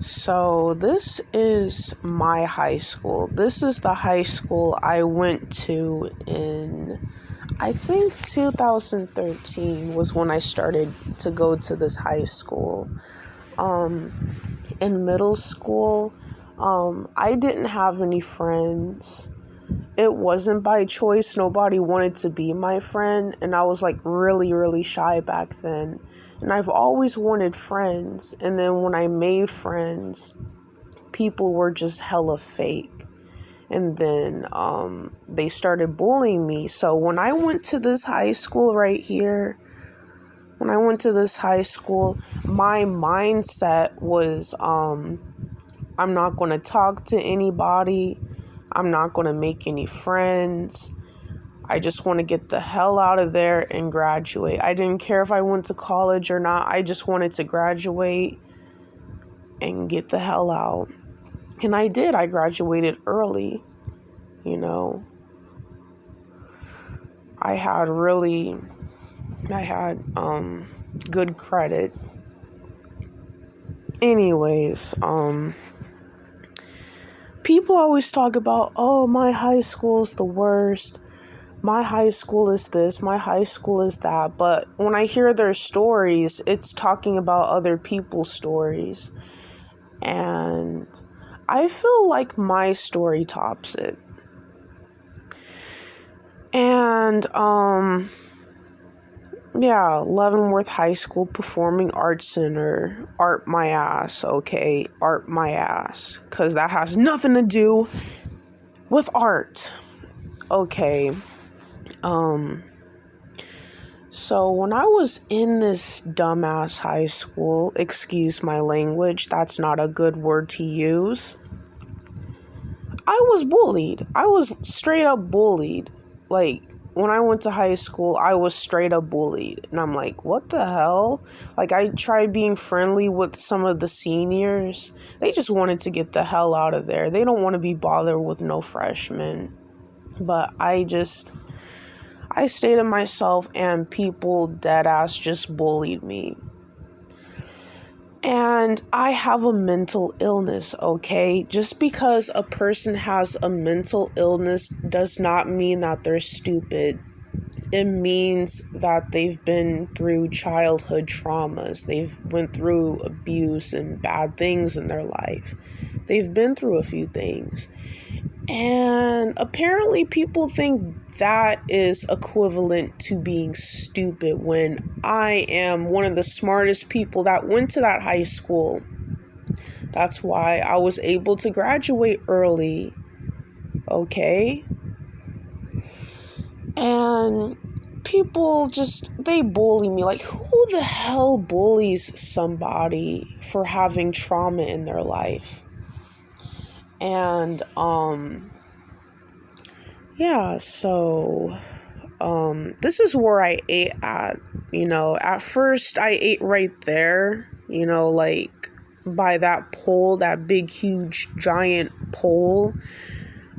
So this is my high school. This is the high school I went to in, I think 2013 was when I started to go to this high school. In middle school, I didn't have any friends. It wasn't by choice. Nobody wanted to be my friend, and I was like really, really shy back then. And I've always wanted friends, and then when I made friends, people were just hella fake. And then they started bullying me. So when I went to this high school right here, my mindset was I'm not going to talk to anybody. I'm not going to make any friends. I just want to get the hell out of there and graduate. I didn't care if I went to college or not. I just wanted to graduate and get the hell out. And I did. I graduated early, I had good credit. Anyways, people always talk about, oh, my high school's the worst. My high school is this, my high school is that. But when I hear their stories, it's talking about other people's stories. And I feel like my story tops it. And, Leavenworth High School Performing Arts Center, art my ass, okay? Art my ass. Because that has nothing to do with art. Okay. So when I was in this dumbass high school, excuse my language, that's not a good word to use, I was bullied. I was straight up bullied. Like, when I went to high school, I was straight up bullied. And I'm like, what the hell? Like, I tried being friendly with some of the seniors. They just wanted to get the hell out of there. They don't want to be bothered with no freshmen. But I stayed to myself, and people dead ass just bullied me. And I have a mental illness, okay? Just because a person has a mental illness does not mean that they're stupid. It means that they've been through childhood traumas. They've went through abuse and bad things in their life. They've been through a few things. And apparently people think that is equivalent to being stupid, when I am one of the smartest people that went to that high school. That's why I was able to graduate early. Okay? And people they bully me. Like, who the hell bullies somebody for having trauma in their life? And, this is where I ate at, at first I ate right there, like by that pole, that big, huge, giant pole.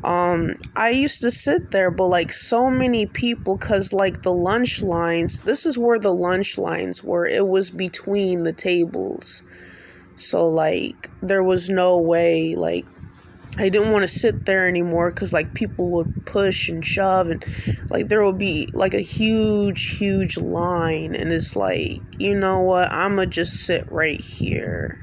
I used to sit there, but like so many people, cause like the lunch lines, this is where the lunch lines were, it was between the tables. So like, there was no way, like, I didn't want to sit there anymore because, like, people would push and shove, and, like, there would be, like, a huge, huge line, and it's like, you know what, I'ma just sit right here.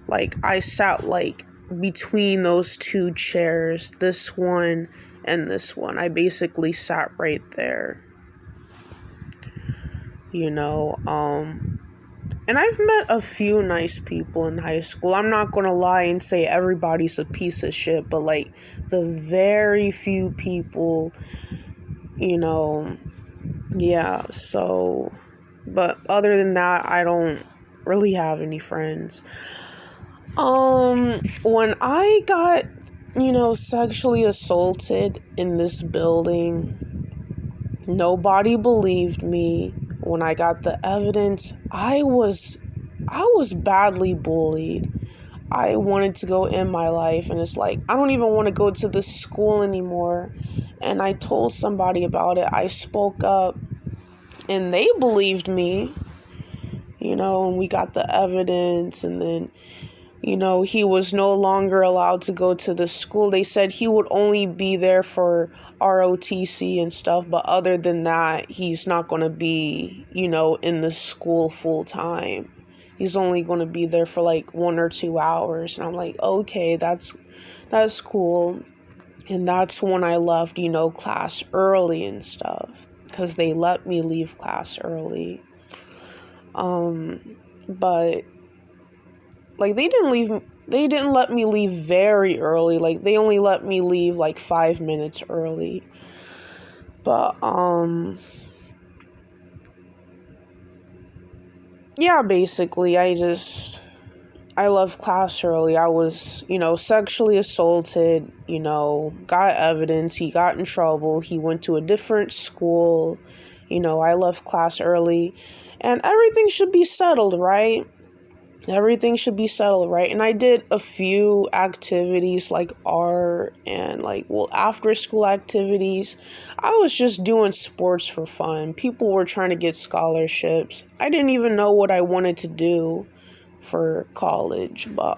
Like, I sat, like, between those two chairs, this one and this one. I basically sat right there, And I've met a few nice people in high school. I'm not going to lie and say everybody's a piece of shit, but like the very few people, but other than that, I don't really have any friends. When I got, sexually assaulted in this building, nobody believed me. When I got the evidence, I was badly bullied. I wanted to go end my life, and it's like, I don't even want to go to this school anymore. And I told somebody about it. I spoke up, and they believed me, and we got the evidence, and then, he was no longer allowed to go to the school. They said he would only be there for ROTC and stuff, but other than that, he's not going to be, in the school full time. He's only going to be there for like 1 or 2 hours. And I'm like, okay, that's cool. And that's when I left, class early and stuff, because they let me leave class early. But like they didn't let me leave very early. Like they only let me leave like 5 minutes early. But yeah, basically I left class early. I was, sexually assaulted, got evidence. He got in trouble. He went to a different school. I left class early, and everything should be settled, right? Everything should be settled, right? And I did a few activities like art and after school activities. I was just doing sports for fun. People were trying to get scholarships. I didn't even know what I wanted to do for college, but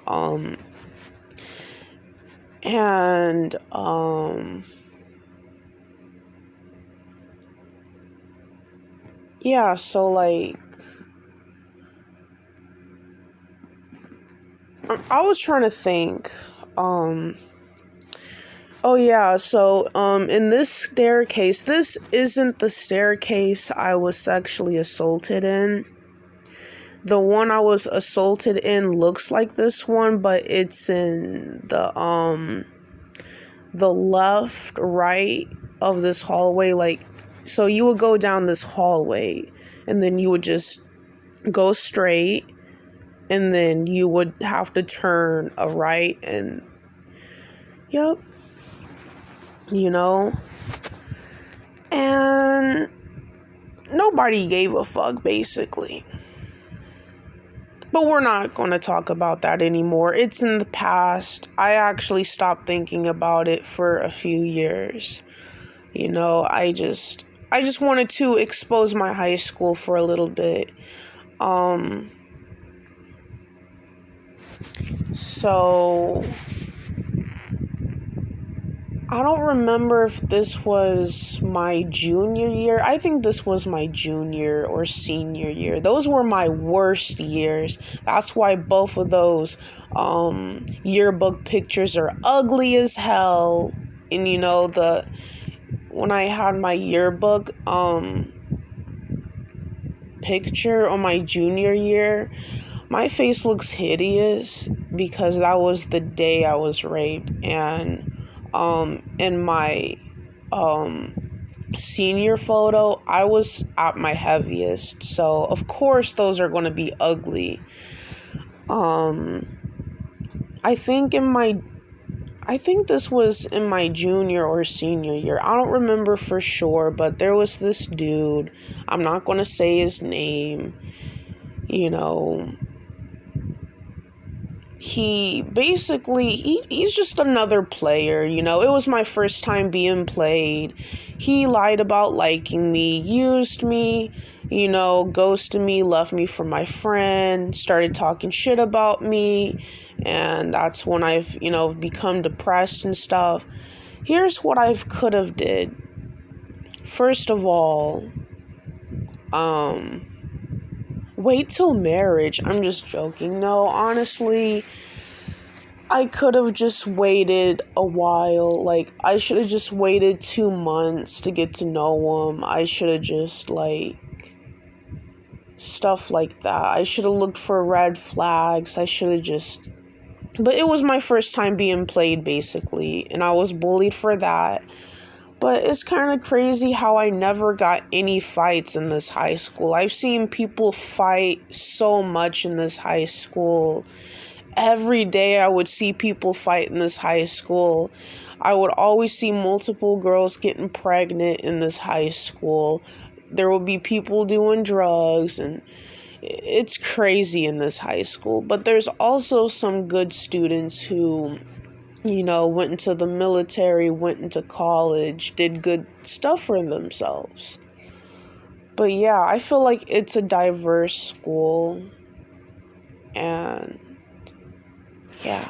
yeah, so like I was trying to think. Oh yeah, so in this staircase, this isn't the staircase I was sexually assaulted in. The one I was assaulted in looks like this one, but it's in the left, right of this hallway. So you would go down this hallway, and then you would just go straight, and then you would have to turn a right, and yep, and nobody gave a fuck, basically. But we're not going to talk about that anymore. It's in the past. I actually stopped thinking about it for a few years. I just wanted to expose my high school for a little bit. So I don't remember if this was my junior year. I think this was my junior or senior year. Those were my worst years. That's why both of those yearbook pictures are ugly as hell. And when I had my yearbook picture on my junior year, my face looks hideous because that was the day I was raped. And in my senior photo, I was at my heaviest, so of course those are going to be ugly. I think this was in my junior or senior year. I don't remember for sure, but there was this dude. I'm not going to say his name. He basically, he's just another player, It was my first time being played. He lied about liking me, used me, ghosted me, left me for my friend, started talking shit about me, and that's when I've, become depressed and stuff. Here's what I could have did. First of all, wait till marriage. I'm just joking. No, honestly, I could have just waited a while. I should have just waited 2 months to get to know him. I should have just, stuff like that. I should have looked for red flags. But it was my first time being played, basically, and I was bullied for that. But it's kind of crazy how I never got any fights in this high school. I've seen people fight so much in this high school. Every day I would see people fight in this high school. I would always see multiple girls getting pregnant in this high school. There would be people doing drugs, and it's crazy in this high school. But there's also some good students who went into the military, went into college, did good stuff for themselves. But yeah, I feel like it's a diverse school, and yeah.